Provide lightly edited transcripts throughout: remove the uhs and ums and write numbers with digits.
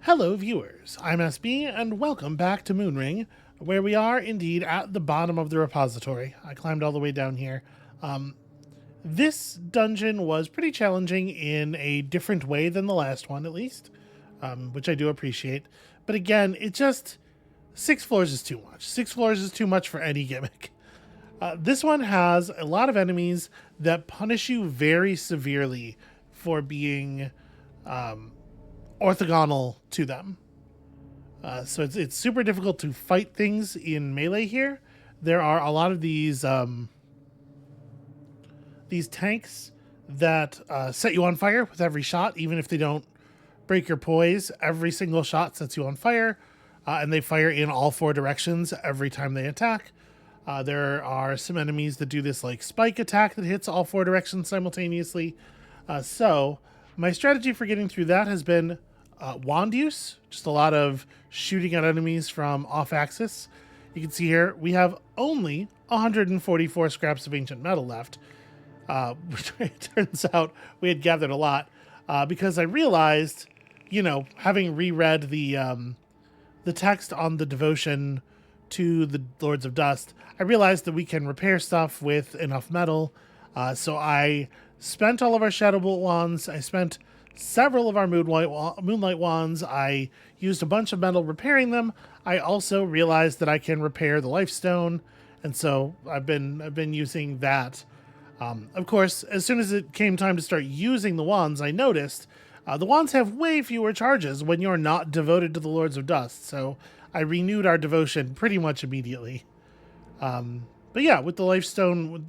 Hello, viewers. I'm SB, and welcome back to Moonring, where we are indeed at the bottom of the repository. I climbed all the way down here. This dungeon was pretty challenging in a different way than the last one, at least, which I do appreciate. But again, it just... 6 floors is too much. 6 floors is too much for any gimmick. This one has a lot of enemies that punish you very severely for being... orthogonal to them. So it's super difficult to fight things in melee here. There are a lot of these tanks that set you on fire with every shot, even if they don't break your poise. Every single shot sets you on fire, and they fire in all 4 directions every time they attack. There are some enemies that do this like spike attack that hits all 4 directions simultaneously. So my strategy for getting through that has been wand use, just a lot of shooting at enemies from off-axis. You can see here we have only 144 scraps of ancient metal left, which it turns out we had gathered a lot because I realized, having reread the text on the devotion to the Lords of Dust, I realized that we can repair stuff with enough metal. So I spent all of our Shadow Bolt wands. I spent several of our Moonlight wands. I used a bunch of metal repairing them. I also realized that I can repair the Life Stone, and so I've been using that. Of course, as soon as it came time to start using the wands, I noticed the wands have way fewer charges when you're not devoted to the Lords of Dust, so I renewed our devotion pretty much immediately. But yeah, with the Life Stone,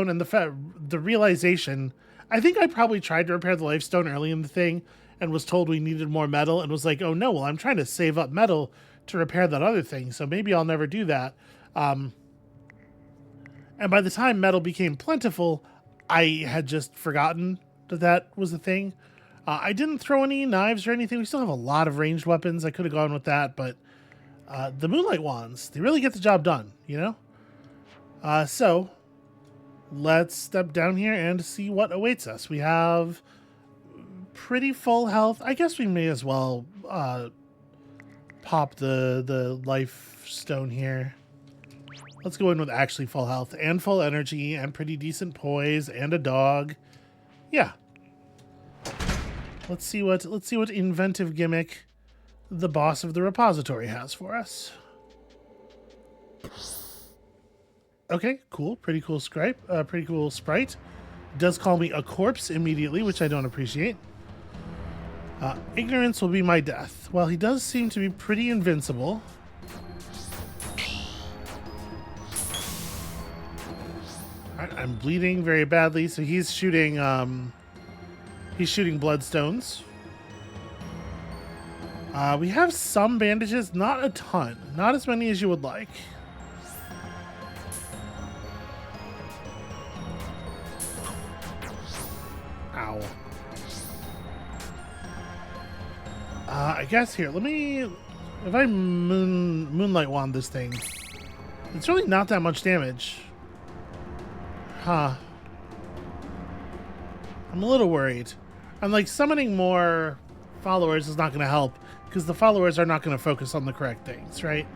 and the realization, I think I probably tried to repair the Life Stone early in the thing and was told we needed more metal and was like, oh no, well, I'm trying to save up metal to repair that other thing, so maybe I'll never do that. And by the time metal became plentiful, I had just forgotten that was a thing. I didn't throw any knives or anything. We still have a lot of ranged weapons. I could have gone with that, but the Moonlight wands, they really get the job done, So let's step down here and see what awaits us. We have pretty full health. I guess we may as well pop the Life Stone here. Let's go in with actually full health and full energy and pretty decent poise and a dog. Yeah. Let's see what inventive gimmick the boss of the repository has for us. Okay, cool. Pretty cool sprite. Does call me a corpse immediately, which I don't appreciate. Ignorance will be my death. Well, he does seem to be pretty invincible. Alright, I'm bleeding very badly, so he's shooting bloodstones. We have some bandages, not a ton. Not as many as you would like. Ow. I guess here, if I Moonlight wand this thing, it's really not that much damage. Huh. I'm a little worried. I'm like, summoning more followers is not going to help, because the followers are not going to focus on the correct things, right?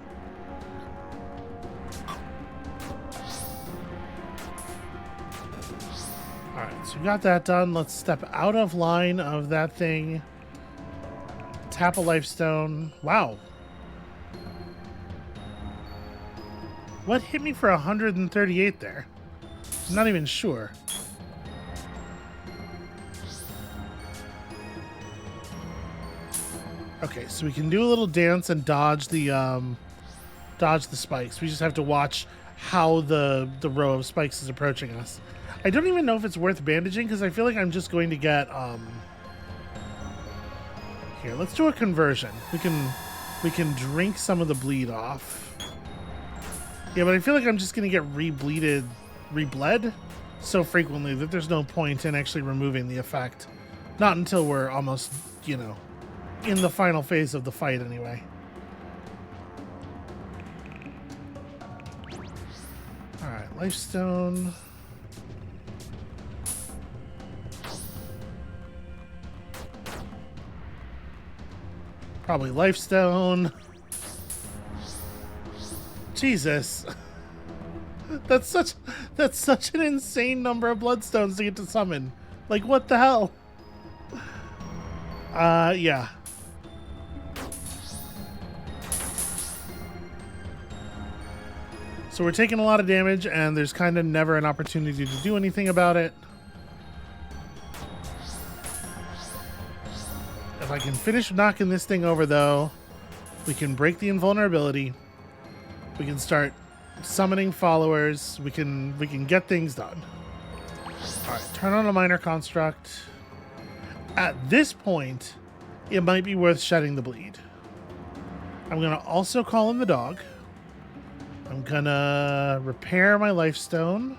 Alright, so we got that done. Let's step out of line of that thing. Tap a Life Stone. Wow. What hit me for 138 there? I'm not even sure. Okay, so we can do a little dance and dodge the spikes. We just have to watch how the row of spikes is approaching us. I don't even know if it's worth bandaging, because I feel like I'm just going to get here, let's do a conversion. We can drink some of the bleed off. Yeah, but I feel like I'm just gonna get rebled so frequently that there's no point in actually removing the effect. Not until we're almost, in the final phase of the fight anyway. Alright, Life Stone. Probably Lifestone. Jesus. That's such an insane number of bloodstones to get to summon. Like, what the hell? Yeah. So we're taking a lot of damage, and there's kind of never an opportunity to do anything about it. If I can finish knocking this thing over, though, we can break the invulnerability. We can start summoning followers. We can get things done. All right, turn on a minor construct. At this point, it might be worth shedding the bleed. I'm going to also call in the dog. I'm going to repair my lifestone.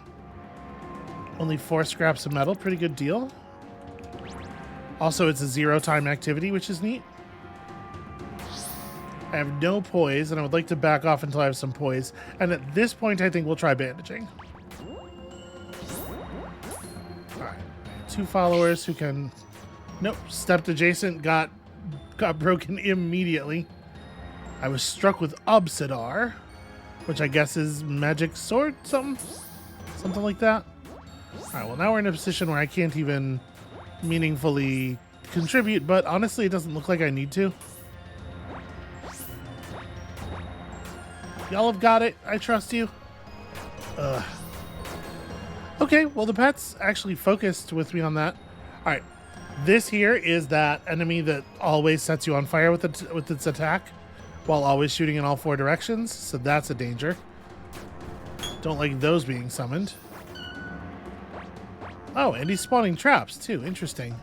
Only 4 scraps of metal. Pretty good deal. Also, it's a 0-time activity, which is neat. I have no poise, and I would like to back off until I have some poise. And at this point, I think we'll try bandaging. All right. 2 followers who can... Nope. Stepped adjacent, got broken immediately. I was struck with Obsidar, which I guess is magic sword, something like that. All right, well, now we're in a position where I can't even meaningfully contribute, but honestly, it doesn't look like I need to. Y'all have got it. I trust you. Okay, well, the pet's actually focused with me on that. All right, this here is that enemy that always sets you on fire with its attack, while always shooting in all 4 directions, so that's a danger. Don't like those being summoned. Oh, and he's spawning traps, too. Interesting.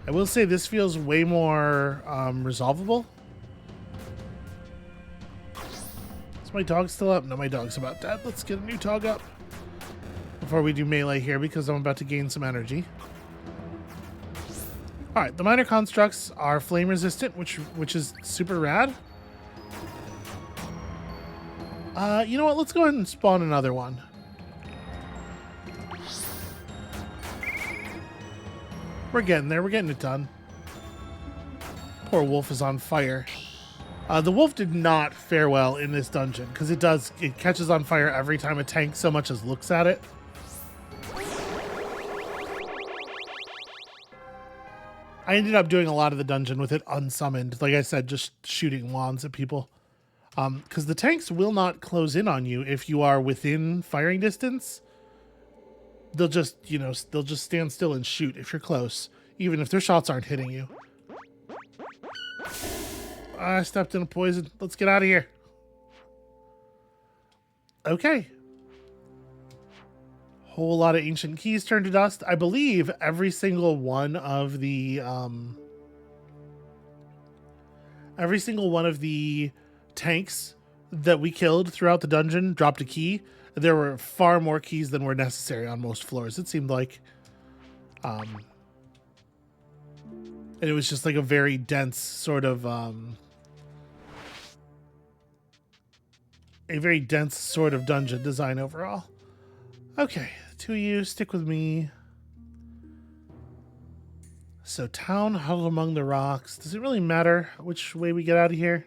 I will say this feels way more resolvable. Is my dog still up? No, my dog's about dead. Let's get a new dog up before we do melee here, because I'm about to gain some energy. All right, the minor constructs are flame resistant, which is super rad. You know what? Let's go ahead and spawn another one. We're getting there. We're getting it done. Poor wolf is on fire. The wolf did not fare well in this dungeon because it catches on fire every time a tank so much as looks at it. I ended up doing a lot of the dungeon with it unsummoned. Like I said, just shooting wands at people. Because the tanks will not close in on you if you are within firing distance. They'll just, they'll just stand still and shoot if you're close, even if their shots aren't hitting you. I stepped in a poison. Let's get out of here. Okay. Whole lot of ancient keys turned to dust. I believe every single one of the tanks that we killed throughout the dungeon dropped a key. There were far more keys than were necessary on most floors, it seemed like. And it was just like a very dense sort of dungeon design overall. Okay, 2 of you, stick with me. So town huddled among the rocks. Does it really matter which way we get out of here?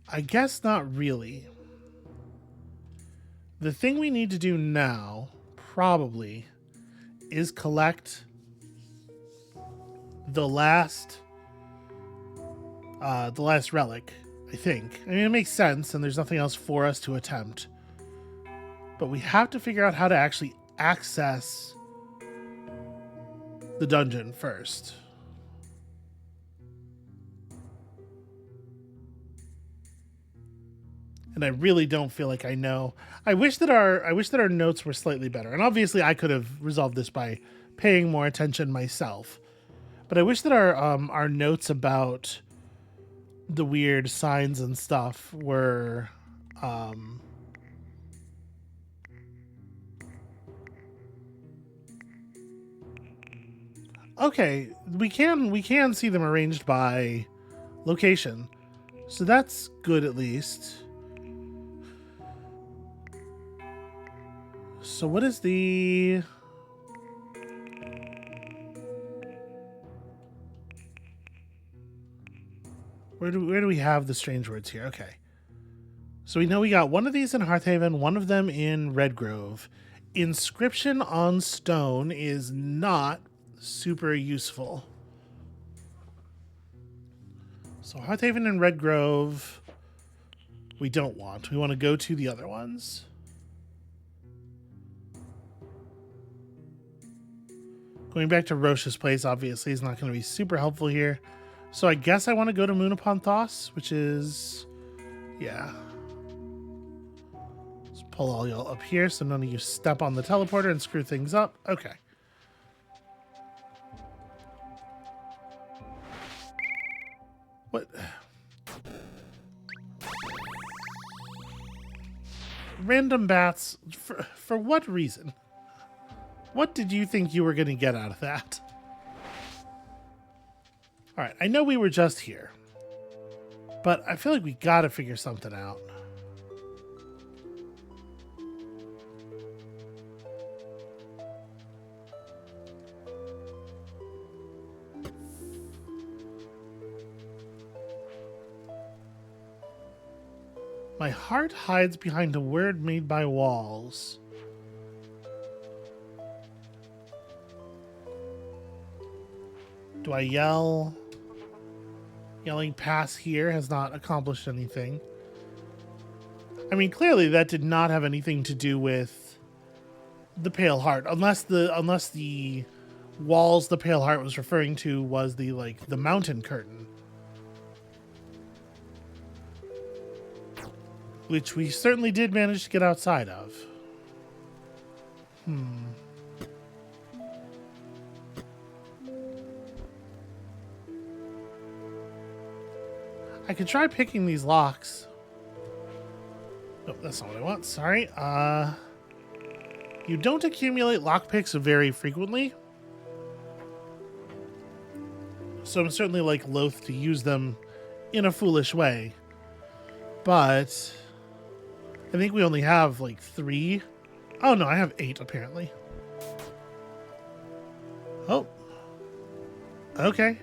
I guess not really. The thing we need to do now, probably, is collect the last relic, I think. I mean, it makes sense, and there's nothing else for us to attempt. But we have to figure out how to actually access the dungeon first. And I really don't feel like I know. I wish that our notes were slightly better. And obviously I could have resolved this by paying more attention myself. But I wish that our notes about the weird signs and stuff were okay, we can see them arranged by location. So that's good at least. So what is the... Where do we have the strange words here? Okay. So we know we got one of these in Hearthaven, one of them in Redgrove. Inscription on stone is not super useful. So Hearthaven and Redgrove, we don't want. We want to go to the other ones. Going back to Roche's place, obviously, is not going to be super helpful here. So I guess I want to go to Moon upon Thos, which is... yeah. Let's pull all y'all up here so none of you step on the teleporter and screw things up. Okay. What? Random bats? For what reason? What did you think you were going to get out of that? Alright, I know we were just here. But I feel like we gotta figure something out. My heart hides behind a word made by walls. Do I yell? Yelling pass here has not accomplished anything. I mean, clearly that did not have anything to do with the Pale Heart, unless the walls the Pale Heart was referring to was the mountain curtain, which we certainly did manage to get outside of. I could try picking these locks. Nope, that's not what I want. Sorry. You don't accumulate lockpicks very frequently. So I'm certainly loath to use them in a foolish way. But I think we only have 3. Oh no, I have 8 apparently. Oh. Okay.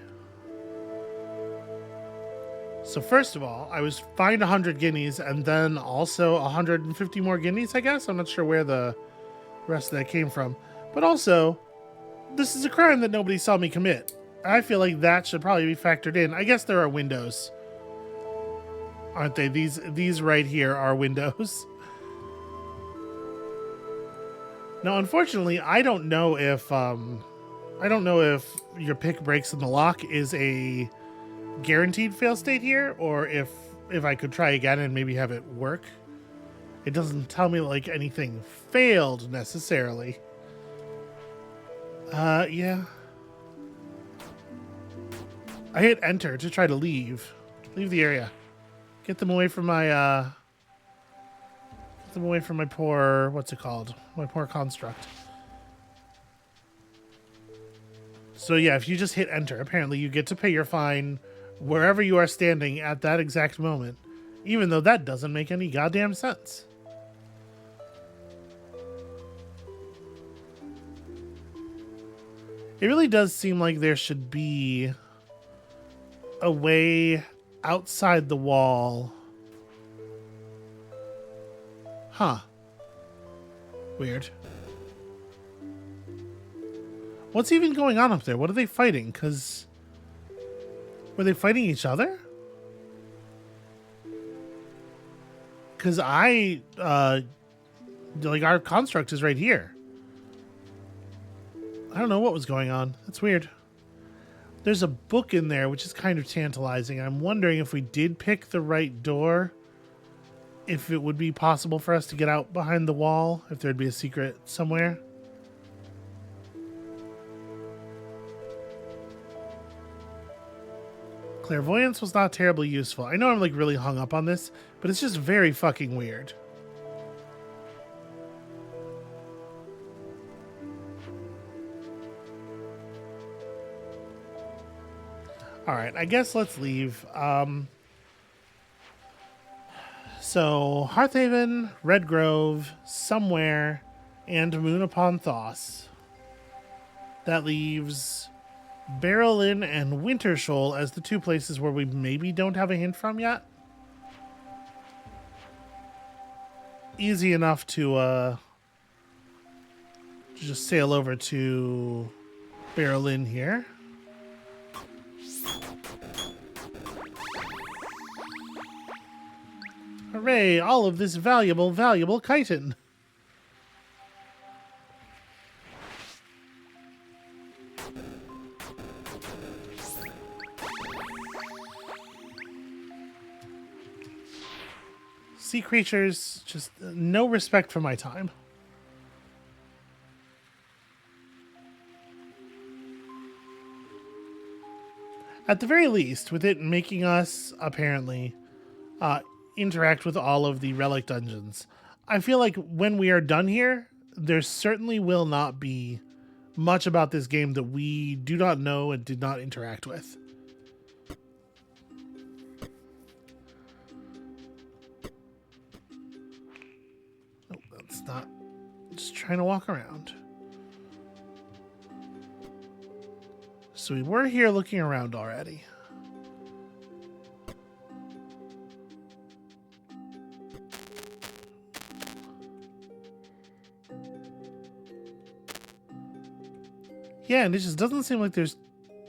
So first of all, I was fined 100 guineas and then also 150 more guineas, I guess. I'm not sure where the rest of that came from. But also, this is a crime that nobody saw me commit. I feel like that should probably be factored in. I guess there are windows, aren't they? These right here are windows. Now, unfortunately, I don't know if your pick breaks in the lock is a guaranteed fail state here, or if I could try again and maybe have it work. It doesn't tell me anything failed necessarily. Yeah. I hit enter to try to leave the area. Get them away from my poor, what's it called? My poor construct. So yeah, if you just hit enter, apparently you get to pay your fine wherever you are standing at that exact moment, even though that doesn't make any goddamn sense. It really does seem like there should be a way outside the wall. Huh. Weird. What's even going on up there? What are they fighting? Because... were they fighting each other? Because our construct is right here. I don't know what was going on. That's weird. There's a book in there, which is kind of tantalizing. I'm wondering if we did pick the right door, if it would be possible for us to get out behind the wall, if there'd be a secret somewhere. Clairvoyance was not terribly useful. I know I'm really hung up on this, but it's just very fucking weird. Alright, I guess let's leave. So, Hearthaven, Redgrove, somewhere and Moon upon Thos. That leaves Barrel Inn and Winter Shoal as the two places where we maybe don't have a hint from yet. Easy enough to just sail over to Barrel Inn here. Hooray, all of this valuable chitin. Sea creatures, just no respect for my time. At the very least, with it making us, apparently, interact with all of the relic dungeons, I feel like when we are done here, there certainly will not be much about this game that we do not know and did not interact with. Oh, that's not... Just trying to walk around. So we were here looking around already. Yeah, and it just doesn't seem like there's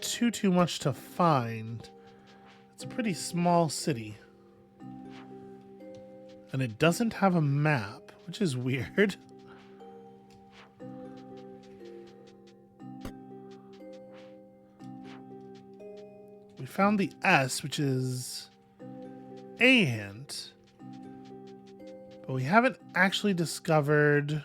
too much to find. It's a pretty small city. And it doesn't have a map, which is weird. We found the S, which is a hint. But we haven't actually discovered...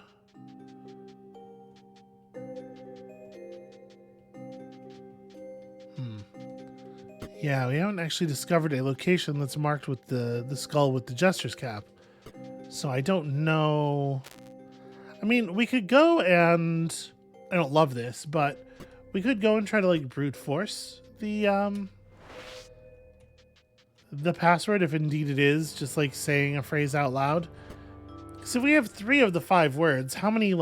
Yeah, we haven't actually discovered a location that's marked with the skull with the Jester's cap. So I don't know... I mean, we could go and... I don't love this, but we could go and try to, like, brute force the password, if indeed it is just, like, saying a phrase out loud. Because if we have 3 of the 5 words, how many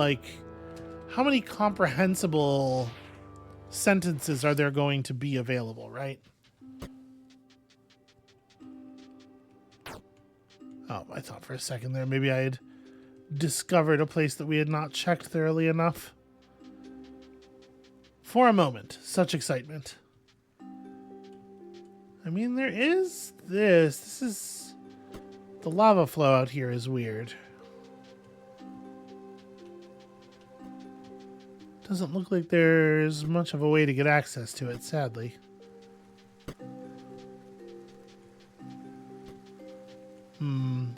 comprehensible sentences are there going to be available, right? Oh, I thought for a second there maybe I had discovered a place that we had not checked thoroughly enough. For a moment, such excitement. I mean, there is this. This is... The lava flow out here is weird. Doesn't look like there's much of a way to get access to it, sadly.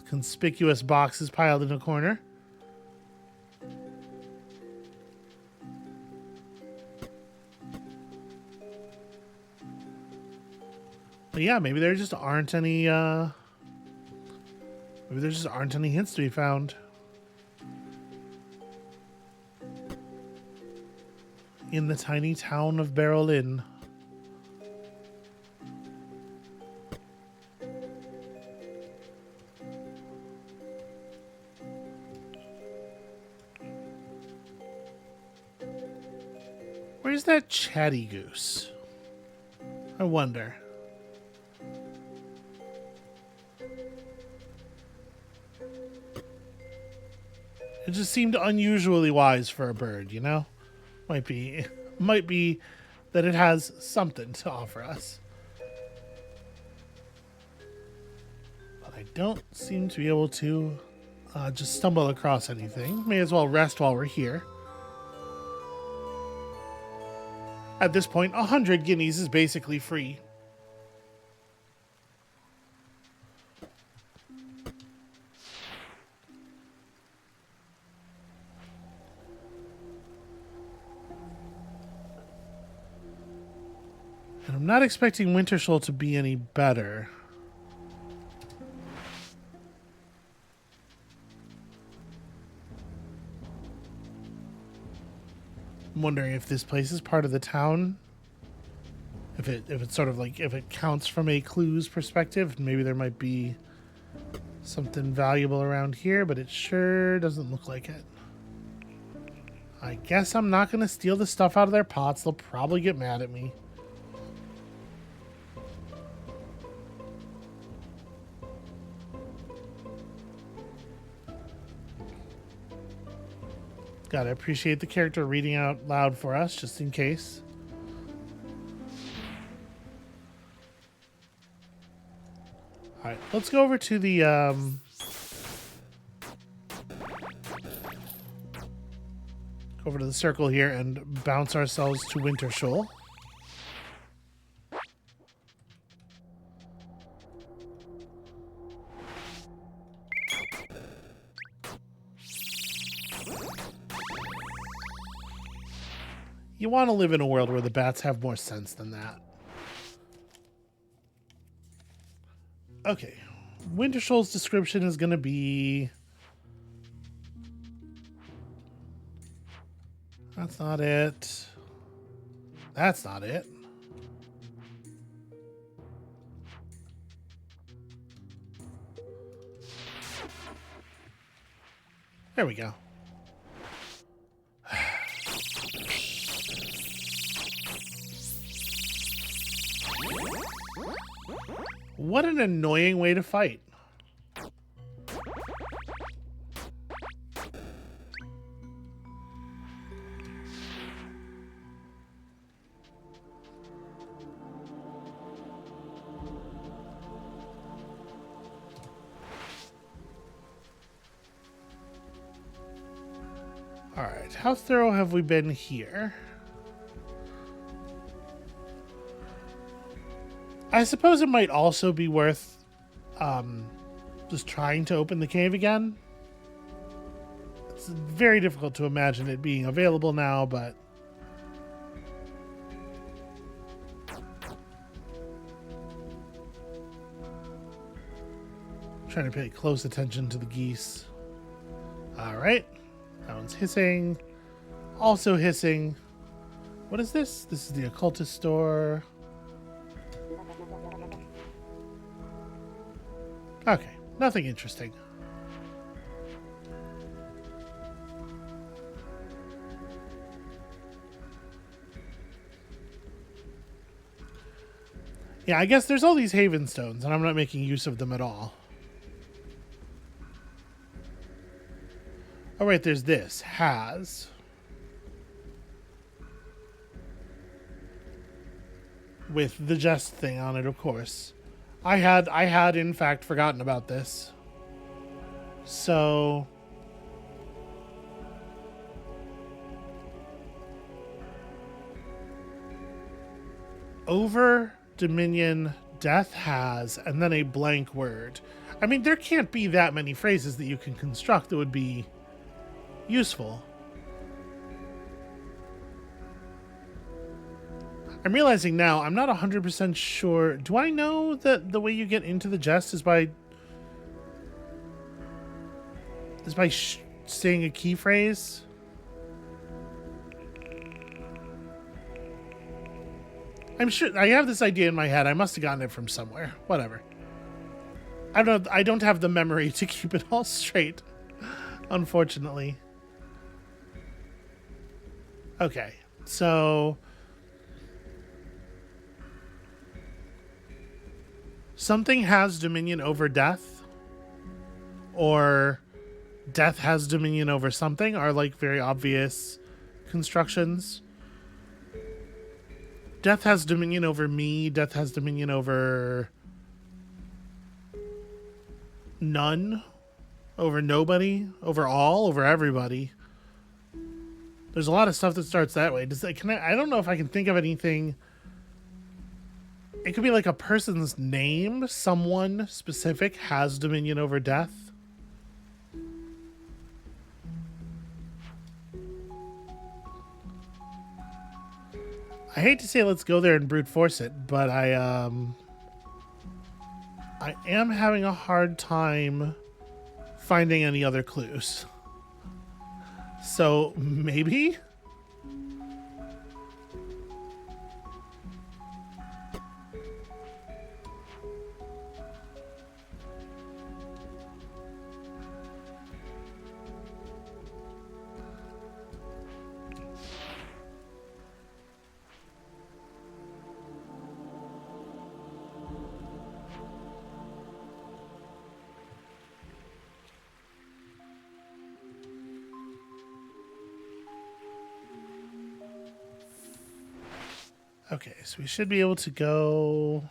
Conspicuous boxes piled in a corner. But yeah, maybe there just aren't any maybe there just aren't any hints to be found. In the tiny town of Barrel Inn. Where's that chatty goose? I wonder. It just seemed unusually wise for a bird, you know? Might be that it has something to offer us. But I don't seem to be able to just stumble across anything. May as well rest while we're here. At this point, 100 guineas is basically free. And I'm not expecting Winter Shoal to be any better. I'm wondering if this place is part of the town. If it's sort of like, if it counts from a clues perspective, maybe there might be something valuable around here, but it sure doesn't look like it. I guess I'm not going to steal the stuff out of their pots. They'll probably get mad at me. Gotta appreciate the character reading out loud for us, just in case. Alright, let's go over to the, over to the circle here and bounce ourselves to Winter Shoal. You want to live in a world where the bats have more sense than that. Okay. Winter Shoal's description is going to be... That's not it. That's not it. There we go. What an annoying way to fight. All right, how thorough have we been here? I suppose it might also be worth just trying to open the cave again. It's very difficult to imagine it being available now, but... I'm trying to pay close attention to the geese. Alright. That one's hissing. Also hissing. What is this? This is the occultist store. Okay, nothing interesting. Yeah, I guess there's all these haven stones, and I'm not making use of them at all. Oh, right, there's this. Has. With the jest thing on it, of course. I had in fact forgotten about this. So over Dominion, death has, and then a blank word. I mean, there can't be that many phrases that you can construct that would be useful. I'm realizing now, I'm not 100% sure. Do I know that the way you get into the jest is by saying a key phrase? I'm sure I have this idea in my head. I must have gotten it from somewhere. Whatever. I don't have the memory to keep it all straight, unfortunately. Okay, so something has dominion over death, or death has dominion over something are like very obvious constructions. Death has dominion over me. Death has dominion over none, over nobody, over all, over everybody. There's a lot of stuff that starts that way. I don't know if I can think of anything. It could be like a person's name. Someone specific has dominion over death. I hate to say let's go there and brute force it, but I am having a hard time finding any other clues. So maybe? Okay, so we should be able to go...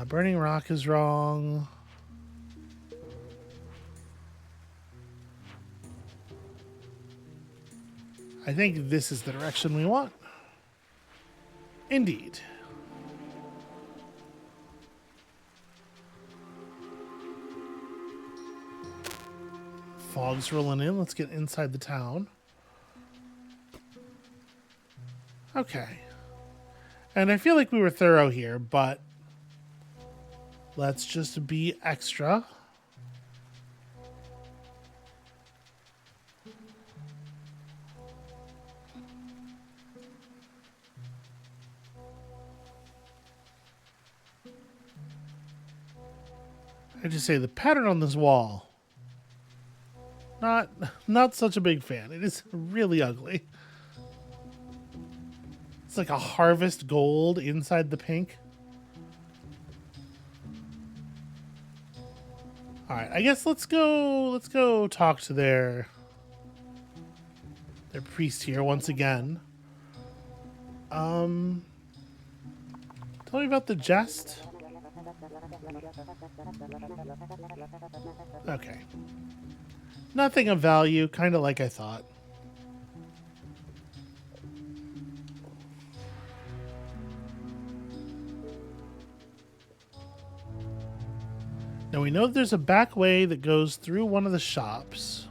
Burning Rock is wrong. I think this is the direction we want. Indeed. Fog's rolling in. Let's get inside the town. Okay. And I feel like we were thorough here, but let's just be extra. I just say the pattern on this wall. Not such a big fan. It is really ugly. It's like a harvest gold inside the pink. All right, I guess let's go talk to their priest here once again. Tell me about the jest. Okay. Nothing of value, kind of like I thought. Now we know that there's a back way that goes through one of the shops.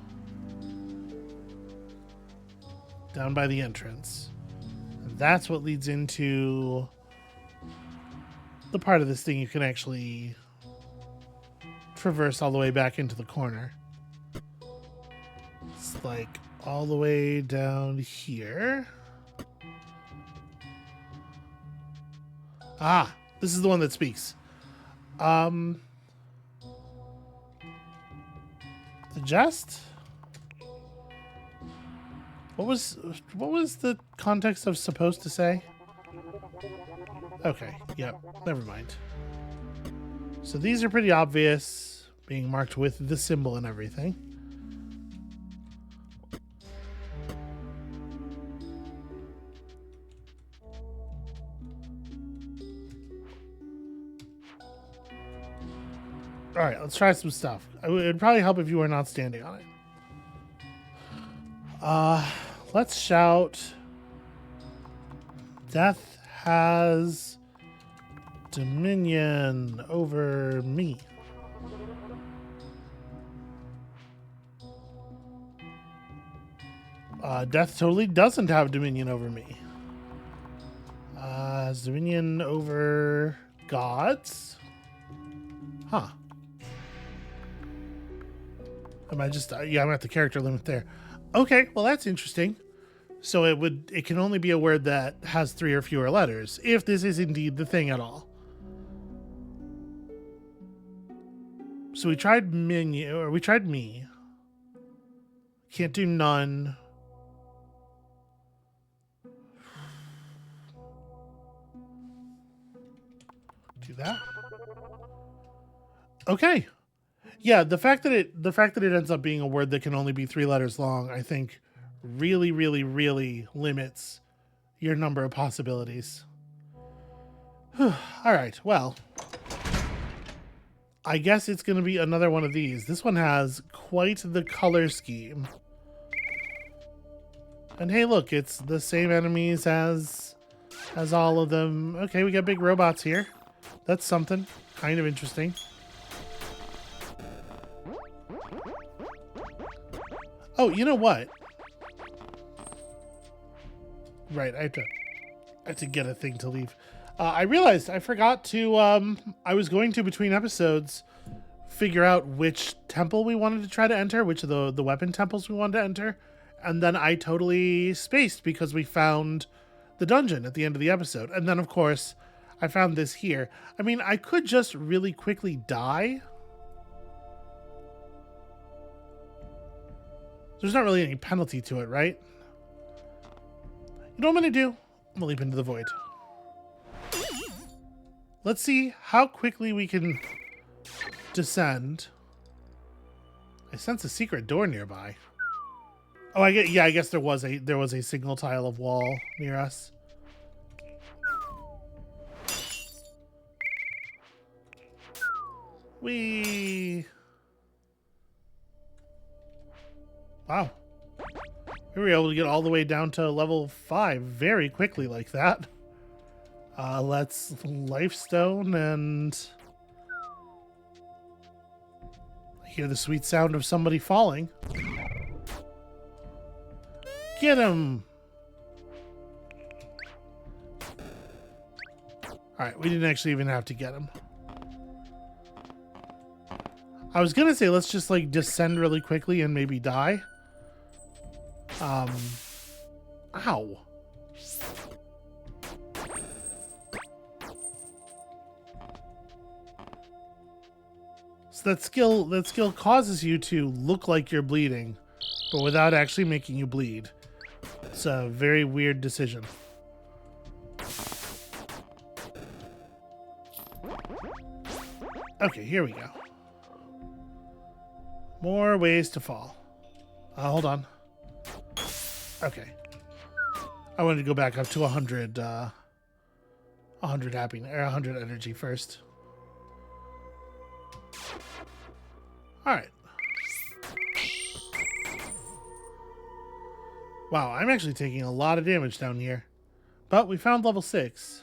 Down by the entrance. And that's what leads into the part of this thing you can actually traverse all the way back into the corner. It's like all the way down here. Ah, this is the one that speaks. The jest? What was the context of supposed to say? Okay, yep, never mind. So these are pretty obvious, being marked with the symbol and everything. All right, let's try some stuff. It would probably help if you were not standing on it. Let's shout. Death has dominion over me. Death totally doesn't have dominion over me. Has dominion over gods? Huh. Am I just... yeah, I'm at the character limit there. Okay, well that's interesting. So it can only be a word that has 3 or fewer letters, if this is indeed the thing at all. So we tried menu, or we tried me. Can't do none. Do that. Okay. Yeah, the fact that it ends up being a word that can only be 3 letters long, I think really, really, really limits your number of possibilities. All right, well, I guess it's going to be another one of these. This one has quite the color scheme. And hey, look, it's the same enemies as all of them. Okay, we got big robots here. That's something kind of interesting. Oh, you know what? Right, I have to get a thing to leave. I realized I forgot to, I was going to, between episodes, figure out which temple we wanted to try to enter, which of the weapon temples we wanted to enter, and then I totally spaced because we found the dungeon at the end of the episode. And then, of course, I found this here. I mean, I could just really quickly die. There's not really any penalty to it, right? You know what I'm going to do? I'm going to leap into the void. Let's see how quickly we can descend. I sense a secret door nearby. Oh, I guess there was a single tile of wall near us. We. Wow. We were able to get all the way down to level 5 very quickly like that. Let's Lifestone and hear the sweet sound of somebody falling. Get him! Alright, we didn't actually even have to get him. I was gonna say let's just like descend really quickly and maybe die. Ow. So that skill causes you to look like you're bleeding, but without actually making you bleed. It's a very weird decision. Okay, here we go. More ways to fall. Hold on. Okay. I wanted to go back up to 100 happiness, or 100 energy first. Alright. Wow, I'm actually taking a lot of damage down here. But we found level 6.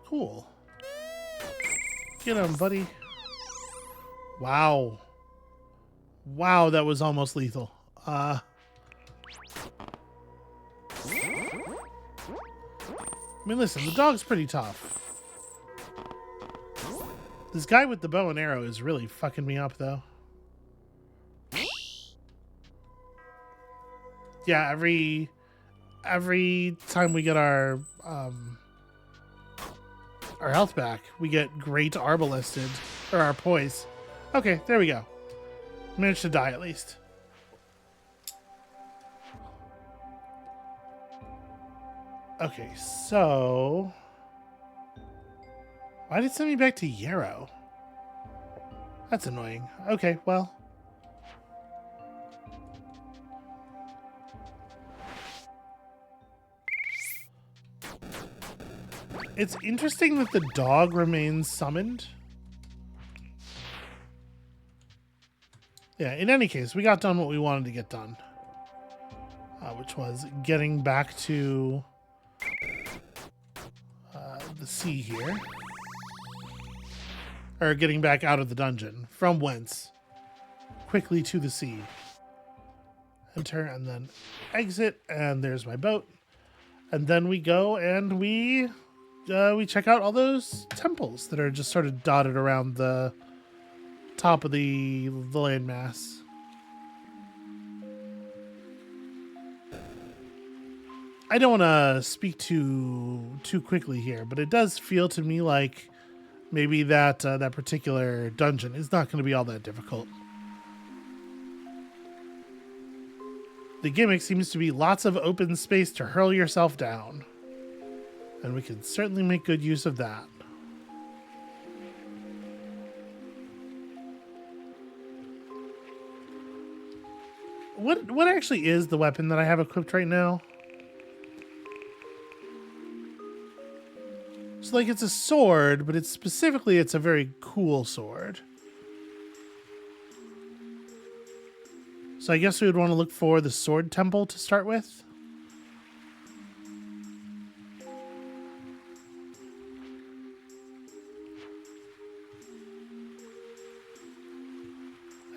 Cool. Get him, buddy. Wow. Wow, that was almost lethal. I mean, listen, the dog's pretty tough. This guy with the bow and arrow is really fucking me up, though. Yeah, every time we get our health back, we get great arbalisted, or our poise. Okay, there we go. Managed to die at least. Okay, so why did it send me back to Yarrow? That's annoying. Okay, well. It's interesting that the dog remains summoned. Yeah, in any case, we got done what we wanted to get done. Which was getting back to the sea here. Or getting back out of the dungeon. From whence? Quickly to the sea. Enter and then exit. And there's my boat. And then we go and we check out all those temples that are just sort of dotted around the top of the landmass. I don't want to speak too quickly here, but it does feel to me like maybe that particular dungeon is not going to be all that difficult. The gimmick seems to be lots of open space to hurl yourself down, and we can certainly make good use of that. What actually is the weapon that I have equipped right now? So, like, it's a sword, but it's a very cool sword. So I guess we would want to look for the sword temple to start with.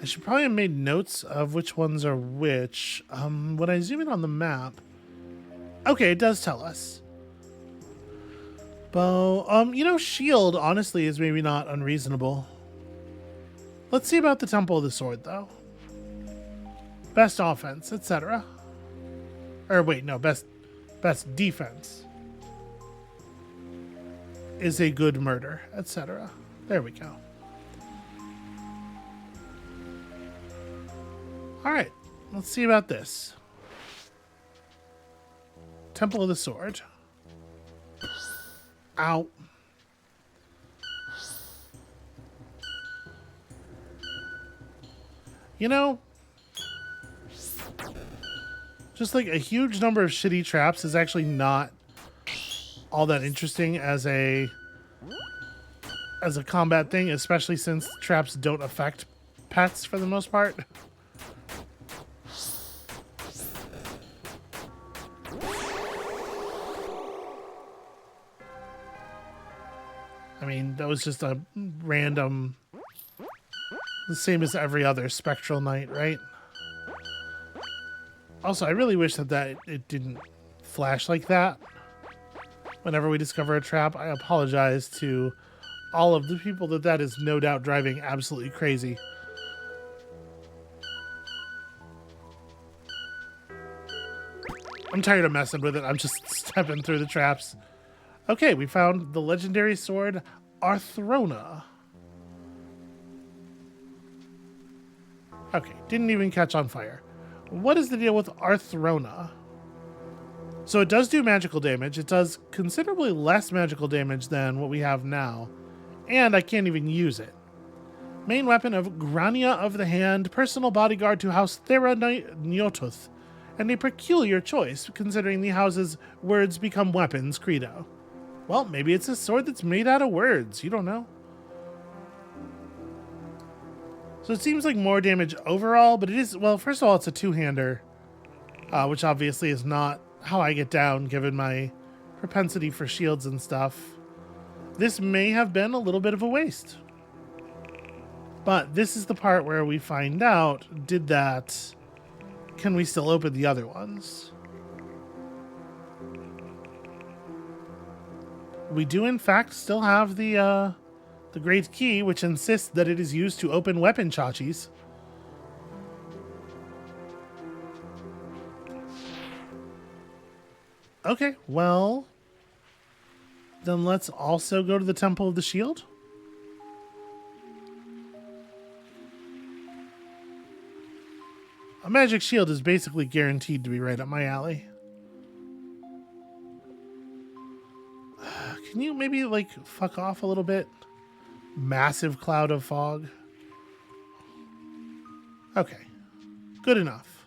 I should probably have made notes of which ones are which. When I zoom in on the map... Okay, it does tell us. Bow. You know, shield, honestly, is maybe not unreasonable. Let's see about the Temple of the Sword, though. Best offense, etc. Or wait, no, best defense. Is a good murder, etc. There we go. Alright, let's see about this. Temple of the Sword. Ow. You know, just like a huge number of shitty traps is actually not all that interesting as a combat thing, especially since traps don't affect pets for the most part. I mean, that was just a random, the same as every other Spectral Knight, right? Also, I really wish that it didn't flash like that whenever we discover a trap. I apologize to all of the people that is no doubt driving absolutely crazy. I'm tired of messing with it. I'm just stepping through the traps. Okay, we found the legendary sword Arthrona. Okay, didn't even catch on fire. What is the deal with Arthrona? So it does do magical damage. It does considerably less magical damage than what we have now. And I can't even use it. Main weapon of Grania of the Hand, personal bodyguard to House Thera Nyotuth, and a peculiar choice, considering the house's words become weapons credo. Well, maybe it's a sword that's made out of words. You don't know. So it seems like more damage overall, but it is, well, first of all, it's a two-hander, which obviously is not how I get down, given my propensity for shields and stuff. This may have been a little bit of a waste. But this is the part where we find out, can we still open the other ones? We do, in fact, still have the Great Key, which insists that it is used to open weapon chachis. Okay, well, then let's also go to the Temple of the Shield. A magic shield is basically guaranteed to be right up my alley. Can you maybe, like, fuck off a little bit? Massive cloud of fog. Okay. Good enough.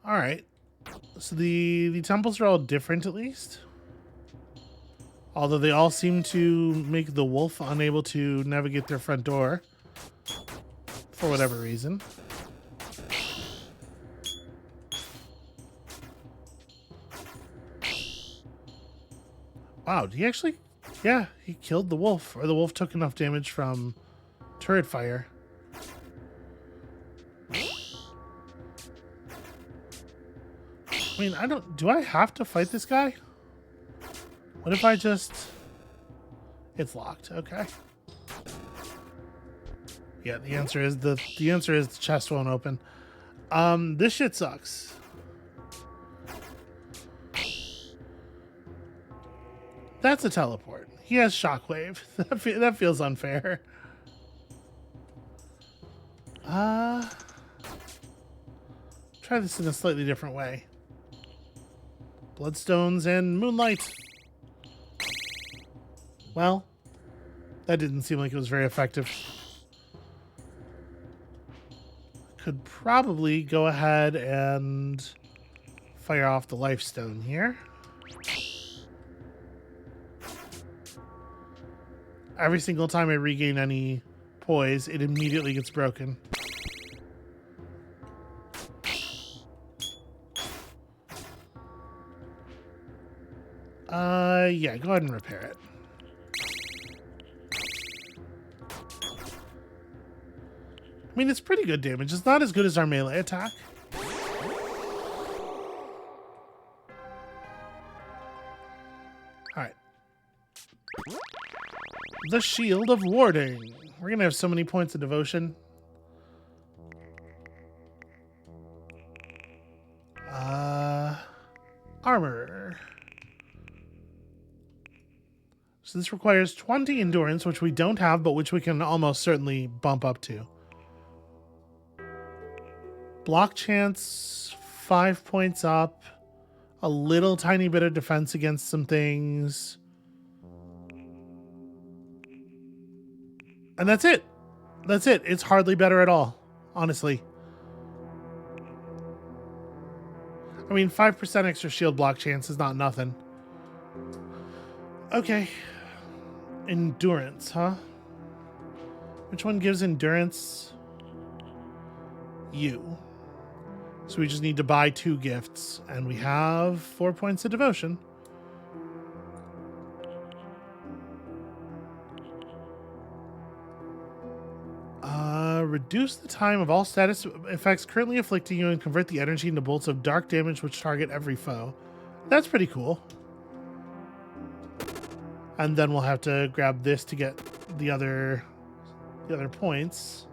Alright. So the temples are all different, at least. Although they all seem to make the wolf unable to navigate their front door. For whatever reason. Wow, did he actually? Yeah, he killed the wolf. Or the wolf took enough damage from turret fire. I mean, do I have to fight this guy? What if I just... It's locked, okay. Yeah, the answer is the chest won't open. This shit sucks. That's a teleport. He has shockwave. That feels unfair. Try this in a slightly different way. Bloodstones and moonlight. Well, that didn't seem like it was very effective. Could probably go ahead and fire off the life stone here. Every single time I regain any poise, it immediately gets broken. Yeah, go ahead and repair it. I mean, it's pretty good damage. It's not as good as our melee attack. Alright. The Shield of Warding. We're gonna have so many points of devotion. Armor. So this requires 20 endurance, which we don't have, but which we can almost certainly bump up to. Block chance, 5 points up. A little tiny bit of defense against some things. And that's it. That's it. It's hardly better at all, honestly. I mean, 5% extra shield block chance is not nothing. Okay. Endurance, huh? Which one gives endurance? You. So we just need to buy 2 gifts, and we have 4 points of devotion. Reduce the time of all status effects currently afflicting you and convert the energy into bolts of dark damage which target every foe. That's pretty cool. And then we'll have to grab this to get the other points.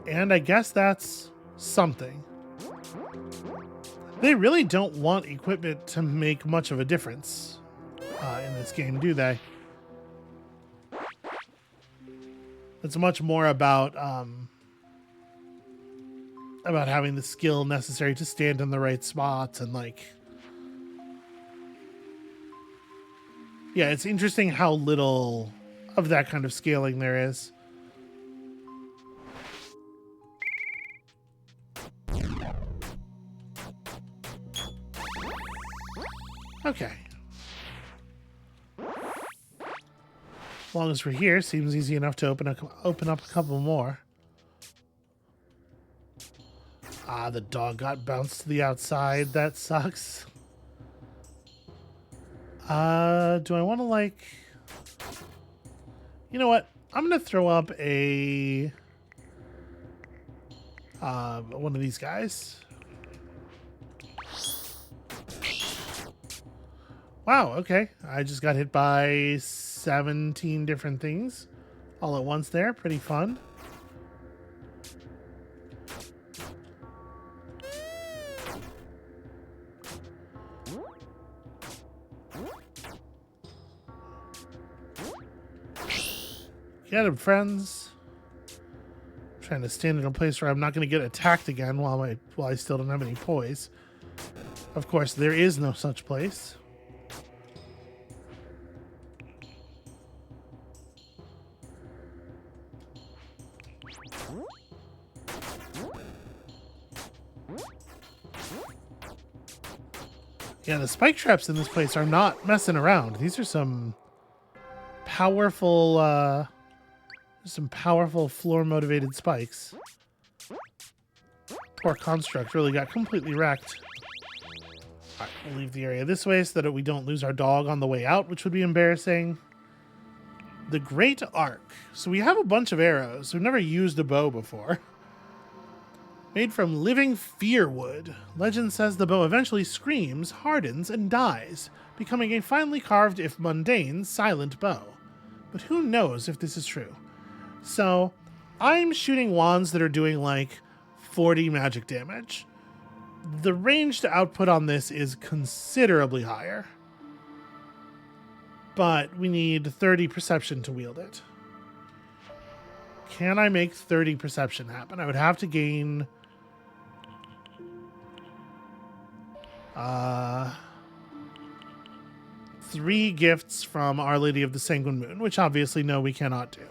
And I guess that's something. They really don't want equipment to make much of a difference in this game, do they? It's much more about having the skill necessary to stand in the right spots and like. Yeah, it's interesting how little of that kind of scaling there is. Okay. As long as we're here, seems easy enough to open up a couple more. Ah, the dog got bounced to the outside. That sucks. Do I want to like... You know what? I'm going to throw up a... one of these guys. Wow, okay. I just got hit by 17 different things all at once there. Pretty fun. Get him, friends. I'm trying to stand in a place where I'm not going to get attacked again while I still don't have any poise. Of course, there is no such place. Yeah, the spike traps in this place are not messing around. These are some powerful floor motivated spikes. Poor construct really got completely wrecked. All right, we'll leave the area this way so that we don't lose our dog on the way out, which would be embarrassing. The Great Arc. So we have a bunch of arrows. We've never used a bow before. Made from living fear wood. Legend says the bow eventually screams, hardens, and dies, becoming a finely carved, if mundane, silent bow. But who knows if this is true? So, I'm shooting wands that are doing like 40 magic damage. The ranged output on this is considerably higher. But we need 30 perception to wield it. Can I make 30 perception happen? I would have to gain... 3 gifts from Our Lady of the Sanguine Moon, which obviously no, we cannot do.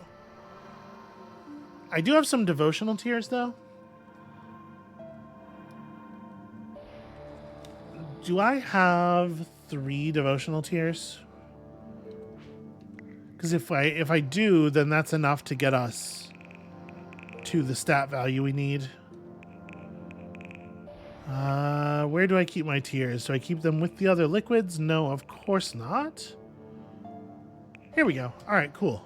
I do have some devotional tears, though. Do I have 3 devotional tears? Because if I do, then that's enough to get us to the stat value we need. Where do I keep my tears? Do I keep them with the other liquids? No, of course not. Here we go. All right, cool.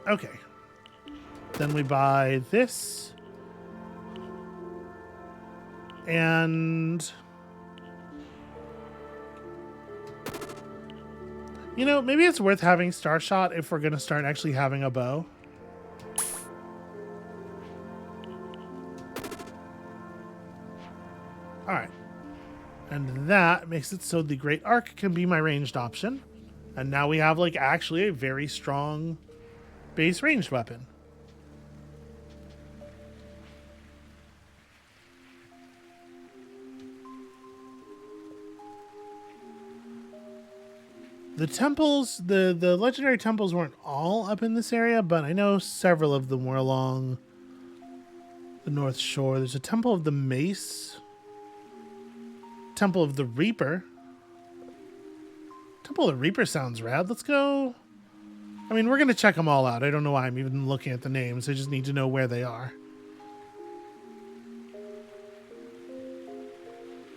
Okay. Then we buy this. And... You know, maybe it's worth having Star Shot if we're going to start actually having a bow. Alright. And that makes it so the Great Arc can be my ranged option. And now we have, like, actually a very strong base ranged weapon. The temples, the legendary temples weren't all up in this area, but I know several of them were along the North Shore. There's a Temple of the Mace, Temple of the Reaper. Temple of the Reaper sounds rad. Let's go. I mean, we're going to check them all out. I don't know why I'm even looking at the names. I just need to know where they are.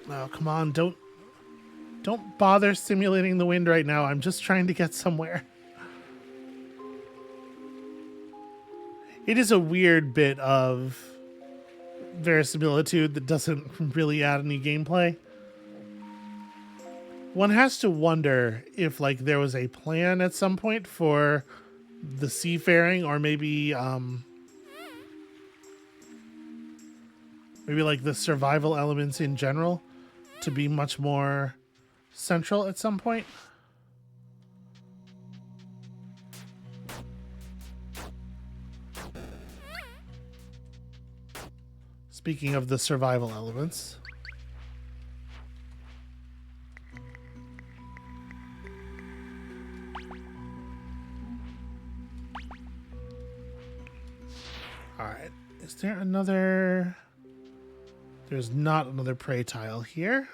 Oh, come on. Don't bother simulating the wind right now. I'm just trying to get somewhere. It is a weird bit of verisimilitude that doesn't really add any gameplay. One has to wonder if like there was a plan at some point for the seafaring, or maybe maybe like the survival elements in general to be much more central at some point. Speaking of the survival elements, all right, is there another? There's not another prey tile here.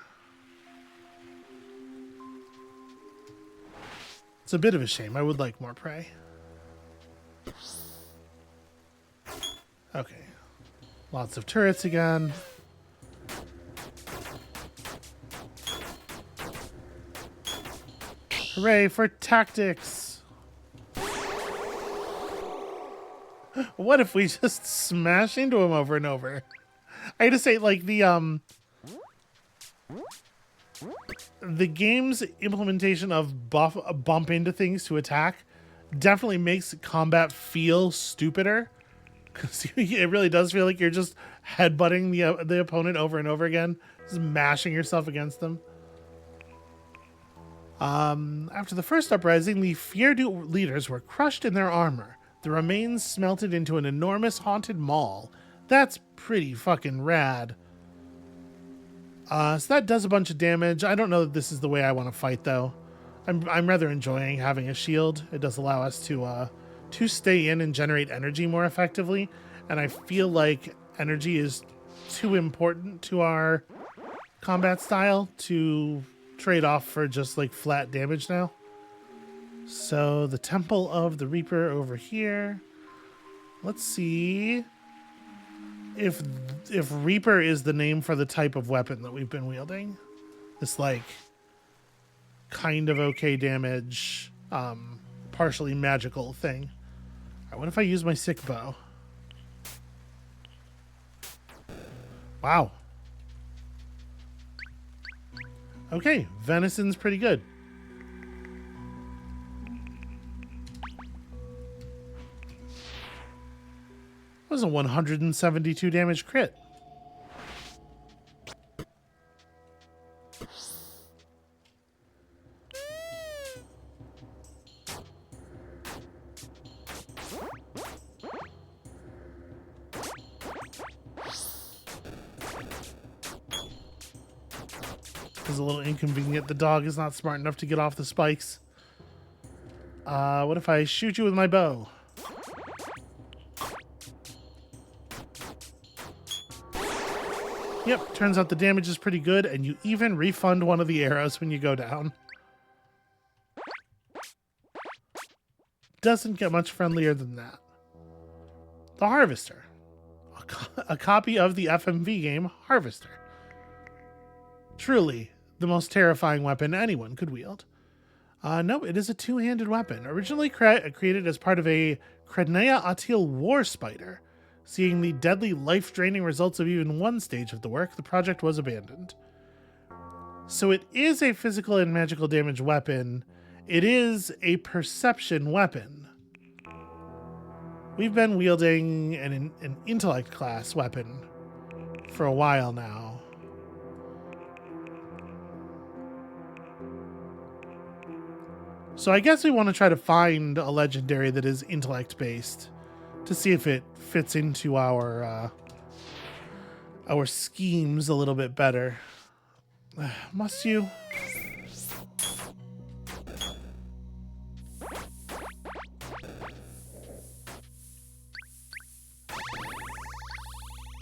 It's a bit of a shame. I would like more prey. Okay. Lots of turrets again. Hooray for tactics! What if we just smash into him over and over? I had to say, like, the game's implementation of bump into things to attack definitely makes combat feel stupider. Because it really does feel like you're just headbutting the opponent over and over again, just mashing yourself against them. After the first uprising, the Fjerdu leaders were crushed in their armor. The remains smelted into an enormous haunted mall. That's pretty fucking rad. So that does a bunch of damage. I don't know that this is the way I want to fight, though. I'm rather enjoying having a shield. It does allow us to stay in and generate energy more effectively, and I feel like energy is too important to our combat style to trade off for just like flat damage now. So the Temple of the Reaper over here. Let's see if Reaper is the name for the type of weapon that we've been wielding. This like kind of okay damage, partially magical thing. All right, what if I use my sick bow? Wow. Okay, venison's pretty good. That was a 172 damage crit. It's a little inconvenient. The dog is not smart enough to get off the spikes. What if I shoot you with my bow? Yep, turns out the damage is pretty good, and you even refund one of the arrows when you go down. Doesn't get much friendlier than that. The Harvester. A copy of the FMV game Harvester. Truly the most terrifying weapon anyone could wield. No, it is a two-handed weapon. Originally created as part of a Crednea Atil war spider. Seeing the deadly, life-draining results of even one stage of the work, the project was abandoned. So it is a physical and magical damage weapon. It is a perception weapon. We've been wielding an intellect class weapon for a while now. So I guess we want to try to find a legendary that is intellect-based to see if it fits into our schemes a little bit better. Must you?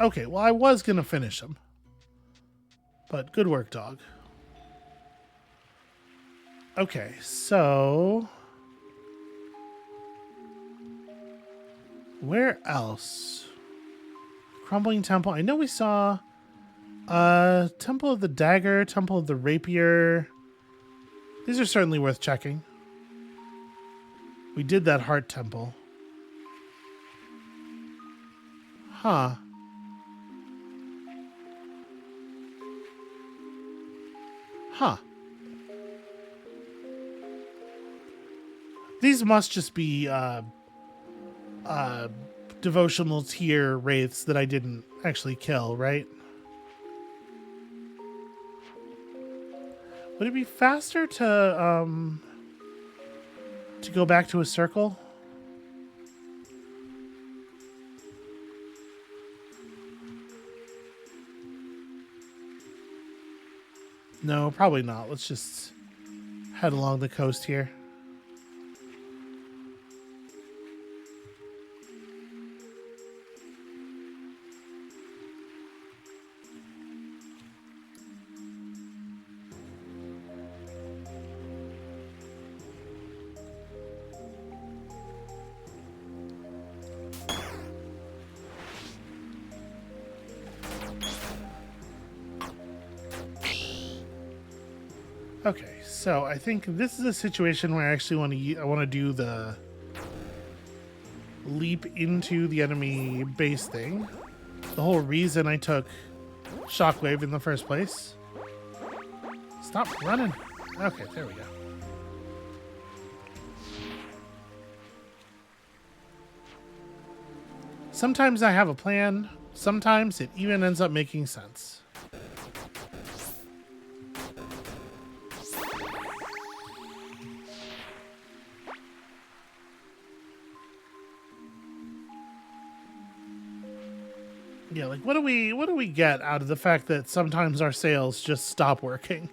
Okay, well, I was going to finish him. But good work, dog. Okay, so... where else? Crumbling Temple. I know we saw... Temple of the Dagger, Temple of the Rapier. These are certainly worth checking. We did that Heart Temple. Huh. Huh. These must just be devotional tier wraiths that I didn't actually kill, right? Would it be faster to go back to a circle? No, probably not. Let's just head along the coast here. Okay, so I think this is a situation where I actually want to do the leap into the enemy base thing. The whole reason I took Shockwave in the first place. Stop running. Okay, there we go. Sometimes I have a plan. Sometimes it even ends up making sense. Yeah, like what do we get out of the fact that sometimes our sails just stop working?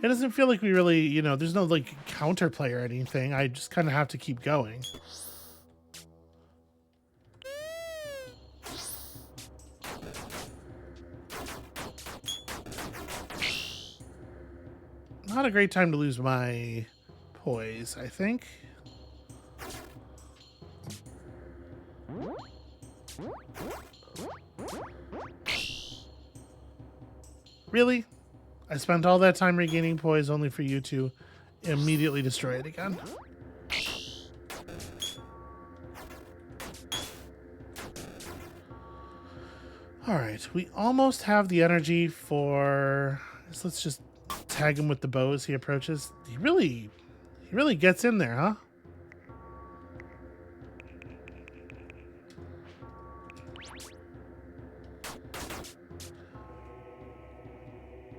It doesn't feel like we really, there's no like counterplay or anything. I just kind of have to keep going. Not a great time to lose my poise, I think. Really? I spent all that time regaining poise only for you to immediately destroy it again. Alright, we almost have the energy for... Let's just tag him with the bow as he approaches. He really gets in there, huh?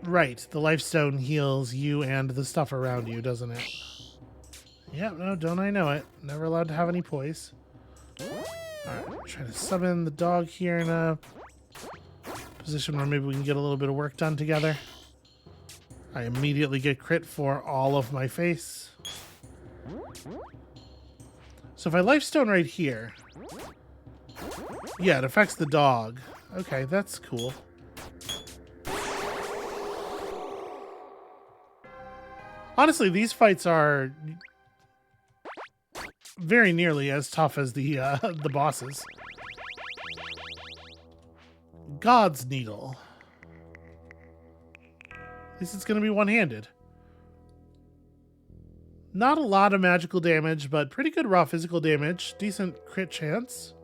Right, the Lifestone heals you and the stuff around you, doesn't it? Yeah, no, don't I know it. Never allowed to have any poise. Alright, trying to summon the dog here in a position where maybe we can get a little bit of work done together. I immediately get crit for all of my face. So if I Lifestone right here... Yeah, it affects the dog. Okay, that's cool. Honestly, these fights are very nearly as tough as the bosses. God's Needle. At least it's going to be one-handed. Not a lot of magical damage, but pretty good raw physical damage. Decent crit chance.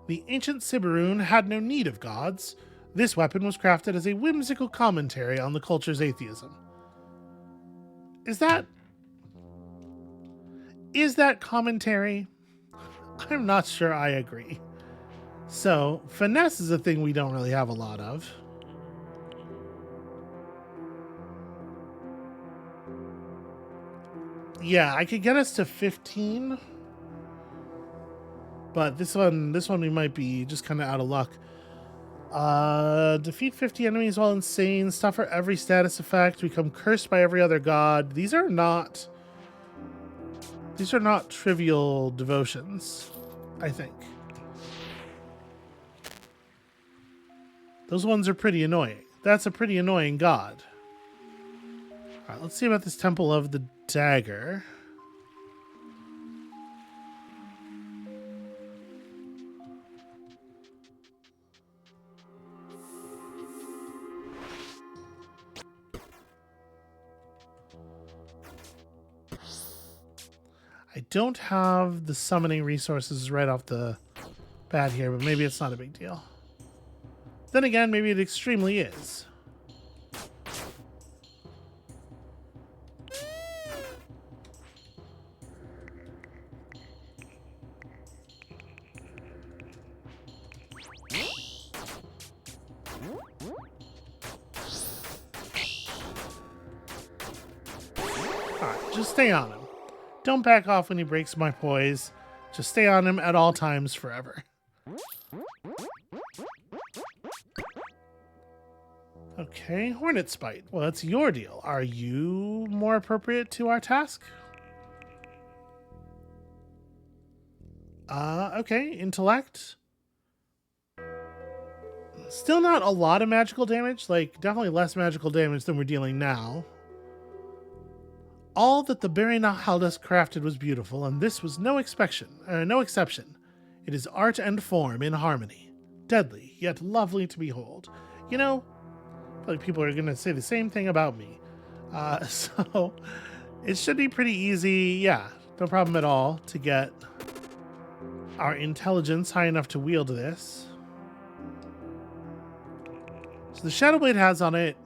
The ancient Sibaroon had no need of gods. This weapon was crafted as a whimsical commentary on the culture's atheism. Is that commentary? I'm not sure I agree. So, finesse is a thing we don't really have a lot of. Yeah, I could get us to 15. But this one we might be just kind of out of luck. Defeat 50 enemies while insane. Suffer every status effect. Become cursed by every other god. These are not These are not trivial devotions, I think. Those ones are pretty annoying. That's a pretty annoying god. All right, let's see about this Temple of the Dagger. I don't have the summoning resources right off the bat here, but maybe it's not a big deal. Then again, maybe it extremely is. Alright, just stay on him. Don't back off when he breaks my poise. Just stay on him at all times forever. Okay, Hornet Spite. Well, that's your deal. Are you more appropriate to our task? Okay, Intellect. Still not a lot of magical damage. Like, definitely less magical damage than we're dealing now. All that the Bari Nahaldus crafted was beautiful, and this was no exception. It is art and form in harmony. Deadly, yet lovely to behold. You know, like people are going to say the same thing about me. So it should be pretty easy. Yeah, no problem at all to get our intelligence high enough to wield this. So the Shadow Blade has on it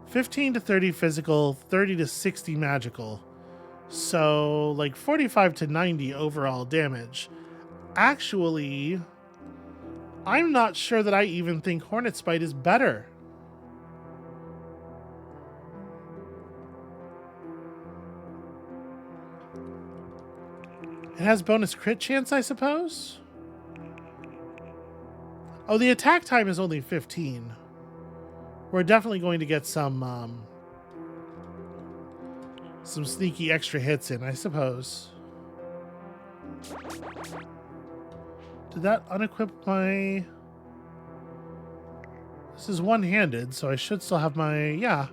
15 to 30 physical, 30 to 60 magical. So like 45 to 90 overall damage. Actually, I'm not sure that I even think Hornet Spite is better. It has bonus crit chance, I suppose? Oh, the attack time is only 15. We're definitely going to get some sneaky extra hits in, I suppose. Did that unequip my... This is one-handed, so I should still have my... Yeah.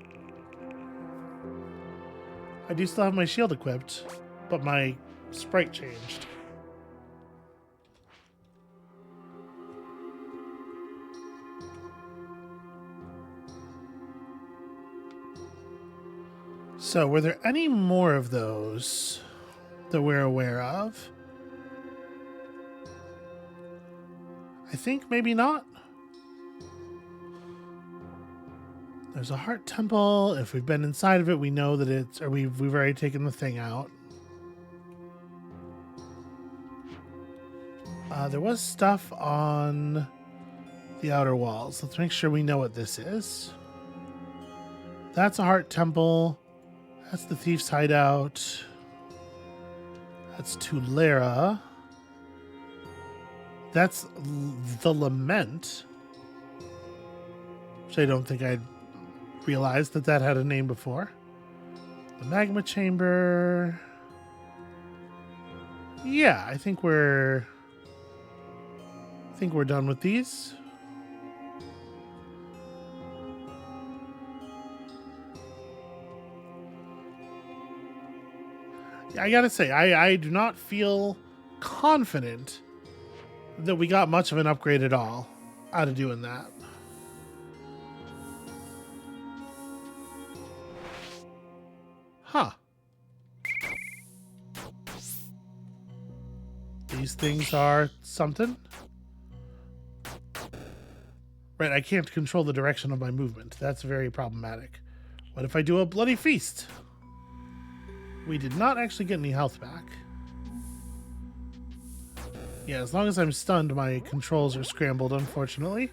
I do still have my shield equipped, but my sprite changed. So, were there any more of those that we're aware of? I think maybe not. There's a heart temple. If we've been inside of it, we know that it's... Or we've already taken the thing out. There was stuff on the outer walls. Let's make sure we know what this is. That's a heart temple. That's the thief's hideout. That's Tulera. That's the Lament. Which I don't think I'd realized that had a name before. The Magma Chamber. Yeah, I think we're done with these. I gotta say, I do not feel confident that we got much of an upgrade at all out of doing that. Huh. These things are something. Right, I can't control the direction of my movement. That's very problematic. What if I do a bloody feast? We did not actually get any health back. Yeah, as long as I'm stunned, my controls are scrambled, unfortunately.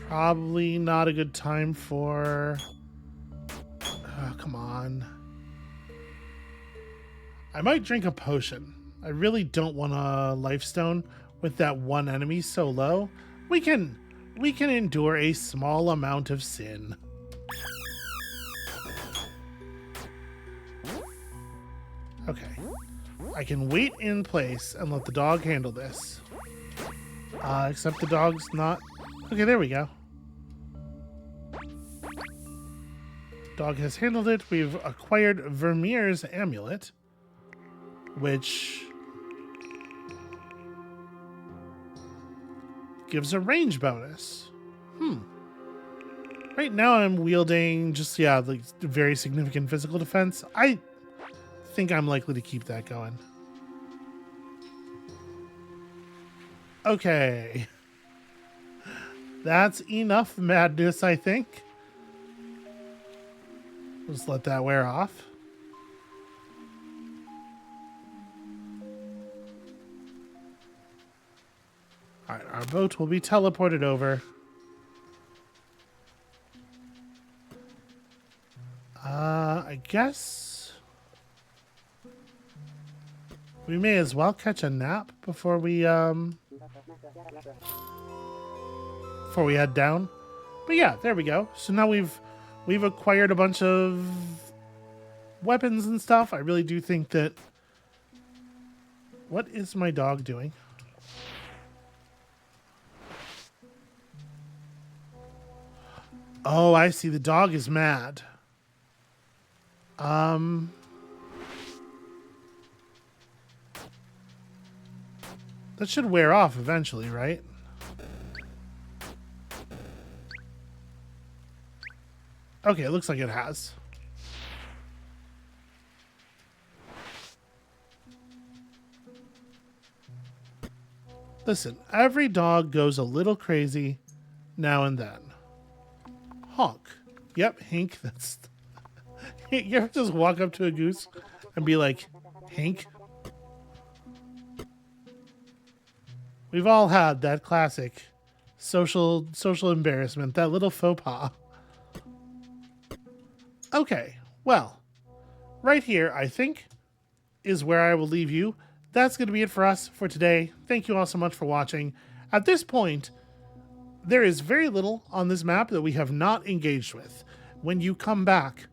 Probably not a good time for... Oh, come on. I might drink a potion. I really don't want a lifestone with that one enemy so low. We can endure a small amount of sin. Okay. I can wait in place and let the dog handle this. Except the dog's not... Okay, there we go. Dog has handled it. We've acquired Vermeer's amulet, which gives a range bonus. Right now I'm wielding just, like very significant physical defense. I think I'm likely to keep that going. Okay. That's enough madness, I think. Just let that wear off. Alright, our boat will be teleported over. I guess we may as well catch a nap before we head down. But yeah, there we go. So now we've acquired a bunch of weapons and stuff. I really do think that... What is my dog doing? Oh, I see. The dog is mad. That should wear off eventually, right? Okay, it looks like it has. Listen, every dog goes a little crazy now and then. Honk. Yep, Hank, that's... You ever just walk up to a goose and be like, Hank? We've all had that classic social embarrassment, that little faux pas. Okay, well, right here, I think, is where I will leave you. That's going to be it for us for today. Thank you all so much for watching. At this point, there is very little on this map that we have not engaged with. When you come back,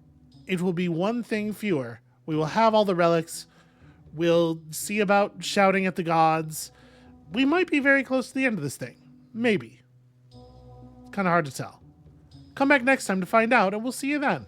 it will be one thing fewer. We will have all the relics. We'll see about shouting at the gods. We might be very close to the end of this thing. Maybe. It's kind of hard to tell. Come back next time to find out, and we'll see you then.